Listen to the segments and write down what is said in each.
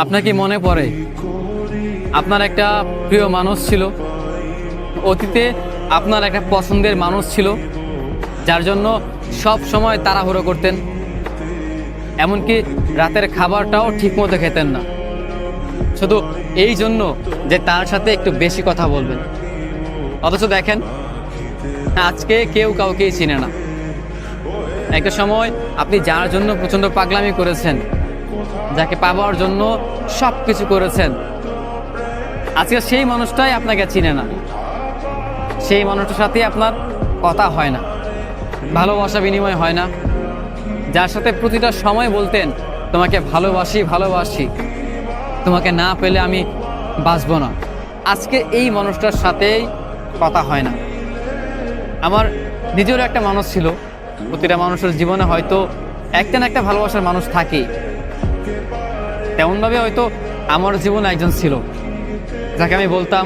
আপনার কি মনে পড়ে আপনার একটা প্রিয় মানুষ ছিল, অতীতে আপনার একটা পছন্দের মানুষ ছিল, যার জন্য সব সময় তাড়াহুড়ো করতেন, এমনকি রাতের খাবারটাও ঠিকমতো খেতেন না, শুধু এই জন্য যে তার সাথে একটু বেশি কথা বলবেন। অথচ দেখেন আজকে কেউ কাউকেই চিনে না। একটা সময় আপনি যার জন্য প্রচণ্ড পাগলামি করেছেন, যাকে পাওয়ার জন্য সব কিছু করেছেন, আজকে সেই মানুষটাই আপনাকে চিনে না, সেই মানুষটার সাথে আপনার কথা হয় না, ভালোবাসা বিনিময় হয় না। যার সাথে প্রতিটা সময় বলতেন তোমাকে ভালোবাসি ভালোবাসি, তোমাকে না পেলে আমি বাঁচব না, আজকে এই মানুষটার সাথেই কথা হয় না। আমার নিজেরও একটা মানুষ ছিল, প্রতিটা মানুষের জীবনে হয়তো একটা না একটা ভালোবাসার মানুষ থাকেই। তেমনভাবে হয়তো আমার জীবনে একজন ছিল যাকে আমি বলতাম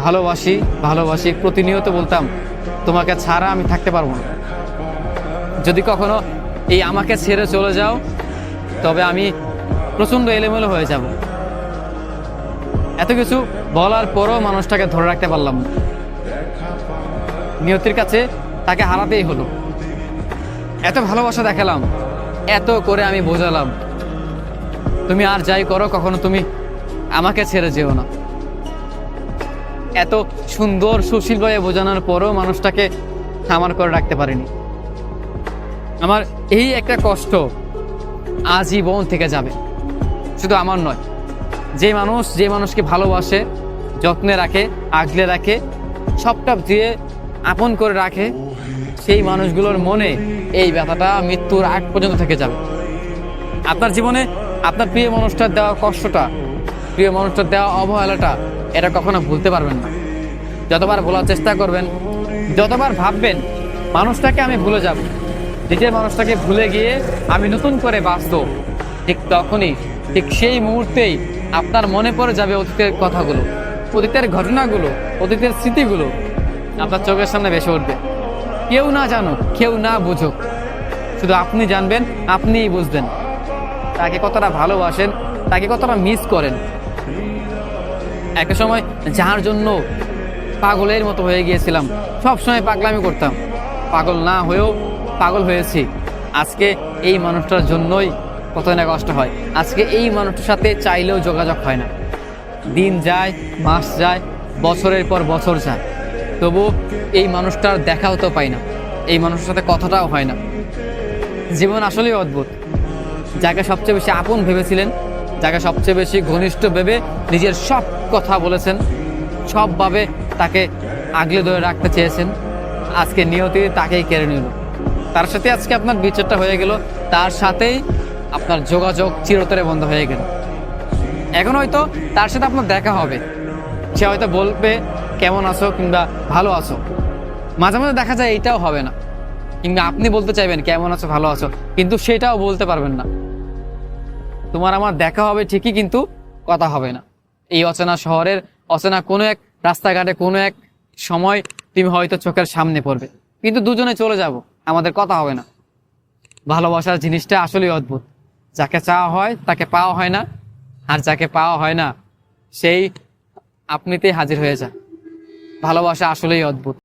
ভালোবাসি ভালোবাসি, প্রতিনিয়ত বলতাম তোমাকে ছাড়া আমি থাকতে পারবো না, যদি কখনো এই আমাকে ছেড়ে চলে যাও তবে আমি প্রচণ্ড এলোমেলো হয়ে যাব। এত কিছু বলার পরও মানুষটাকে ধরে রাখতে পারলাম না, নিয়তির কাছে তাকে হারাতেই হলো। এত ভালোবাসা দেখালাম, এত করে আমি বোঝালাম তুমি আর যাই করো কখনো তুমি আমাকে ছেড়ে যেও না। এত সুন্দর সুশীলভাবে বোঝানোর পরও মানুষটাকে আমার করে রাখতে পারিনি। আমার এই একটা কষ্ট আজীবন থেকে যাবে, শুধু আমার নয়, যে মানুষকে ভালোবাসে, যত্নে রাখে, আগলে রাখে, সবটা দিয়ে আপন করে রাখে, সেই মানুষগুলোর মনে এই ব্যথাটা মৃত্যুর আগ পর্যন্ত থেকে যাবে। আপনার জীবনে আপনার প্রিয় মানুষটার দেওয়া কষ্টটা, প্রিয় মানুষটার দেওয়া অবহেলাটা, এটা কখনো ভুলতে পারবেন না। যতবার ভোলার চেষ্টা করবেন, যতবার ভাববেন মানুষটাকে আমি ভুলে যাব, নিজের মানুষটাকে ভুলে গিয়ে আমি নতুন করে বাঁচবো, ঠিক তখনই, ঠিক সেই মুহূর্তেই আপনার মনে পড়ে যাবে অতীতের কথাগুলো, অতীতের ঘটনাগুলো, অতীতের স্মৃতিগুলো আপনার চোখের সামনে ভেসে উঠবে। কেউ না জানুক, কেউ না বুঝুক, শুধু আপনি জানবেন, আপনিই বুঝবেন তাকে কতটা ভালোবাসেন, তাকে কতটা মিস করেন। একটা সময় যার জন্য পাগলের মতো হয়ে গিয়েছিলাম, সব সময় পাগলামি করতাম, পাগল না হয়েও পাগল হয়েছি। আজকে এই মানুষটার জন্যই কত না কষ্ট হয়, আজকে এই মানুষটার সাথে চাইলেও যোগাযোগ হয় না। দিন যায়, মাস যায়, বছরের পর বছর যায়, তবু এই মানুষটার দেখাও তো পাই না, এই মানুষের সাথে কথাটাও হয় না। জীবন আসলেই অদ্ভুত। যাকে সবচেয়ে বেশি আপন ভেবেছিলেন, যাকে সবচেয়ে বেশি ঘনিষ্ঠ ভেবে নিজের সব কথা বলেছেন, সবভাবে তাকে আগলে ধরে রাখতে চেয়েছেন, আজকে নিয়তি তাকেই কেড়ে নিল। তার সাথে আজকে আপনার বিচারটা হয়ে গেল, তার সাথেই আপনার যোগাযোগ চিরতরে বন্ধ হয়ে গেল। এখন হয়তো তার সাথে আপনার দেখা হবে, সে হয়তো বলবে কেমন আছো কিংবা ভালো আছো, মাঝে মাঝে দেখা যায় এইটাও হবে না, কিংবা আপনি বলতে চাইবেন কেমন আছো ভালো আছো, কিন্তু সেটাও বলতে পারবেন না। তোমার আমার দেখা হবে ঠিকই, কিন্তু কথা হবে না। এই অচেনা শহরের অচেনা কোনো এক রাস্তাঘাটে কোনো এক সময় তুমি হয়তো চোখের সামনে পড়বে, কিন্তু দুজনে চলে যাব, আমাদের কথা হবে না। ভালোবাসার জিনিসটা আসলেই অদ্ভুত। যাকে চাওয়া হয় তাকে পাওয়া হয় না, আর যাকে পাওয়া হয় না সেই আপনিতেই হাজির হয়ে যায়। ভালোবাসা আসলেই অদ্ভুত।